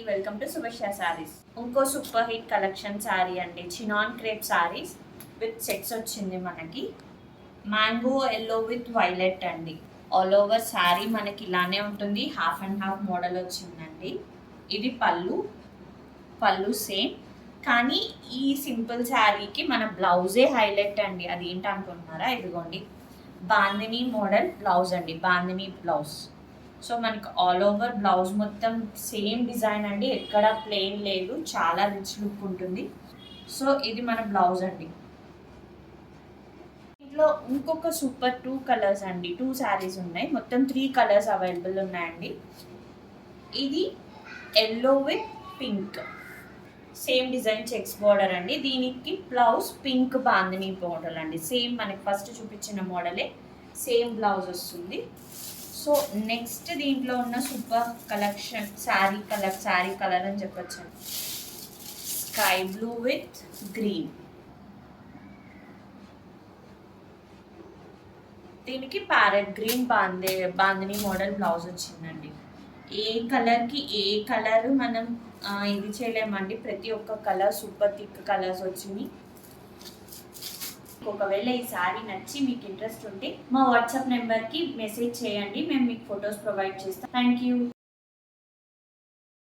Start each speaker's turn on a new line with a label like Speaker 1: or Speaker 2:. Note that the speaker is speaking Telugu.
Speaker 1: Welcome to సుభాష saris. ఇంకో సూపర్ హిట్ కలెక్షన్ శారీ అండి, chinon crepe saris with sets వచ్చింది మనకి. మ్యాంగో ఎల్లో విత్ వైలెట్ అండి. ఆల్ ఓవర్ శారీ మనకి ఇలానే ఉంటుంది, హాఫ్ అండ్ హాఫ్ మోడల్ వచ్చిందండి. ఇది పళ్ళు సేమ్, కానీ ఈ సింపుల్ శారీకి మన బ్లౌజే హైలైట్ అండి. అది ఏంటి అనుకుంటున్నారా? ఇదిగోండి, బాందిని మోడల్ బ్లౌజ్ అండి, బాందిని బ్లౌజ్. సో మనకి ఆల్ ఓవర్ బ్లౌజ్ మొత్తం సేమ్ డిజైన్ అండి, ఎక్కడ ప్లెయిన్ లేదు, చాలా రిచ్ లుక్ ఉంటుంది. సో ఇది మన బ్లౌజ్ అండి. ఇంట్లో ఇంకొక సూపర్ 2 కలర్స్ అండి, 2 శారీస్ ఉన్నాయి, మొత్తం 3 కలర్స్ అవైలబుల్ ఉన్నాయండి. ఇది yellow with pink, same design checks border అండి. దీనికి బ్లౌజ్ పింక్ బాందిని మోడల్ అండి, సేమ్ మనకి ఫస్ట్ చూపించిన మోడలే, సేమ్ బ్లౌజ్ వస్తుంది. సో నెక్స్ట్ దీంట్లో ఉన్న సూపర్ కలెక్షన్ శారీ కలర్ అని చెప్పొచ్చు. స్కై బ్లూ విత్ గ్రీన్, దీనికి parrot green bandhani model blouse వచ్చిందండి. ఏ కలర్కి ఏ కలర్ మనం ఇది చేయలేమండి, ప్రతి ఒక్క కలర్ సూపర్ థిక్ కలర్స్ వచ్చినాయి. ఒకవేళ ఈ శారీ నచ్చి మీకు ఇంట్రెస్ట్ ఉంటే మా వాట్సాప్ నెంబర్కి మెసేజ్ చేయండి, మేము మీకు ఫొటోస్ ప్రొవైడ్ చేస్తాం. Thank you.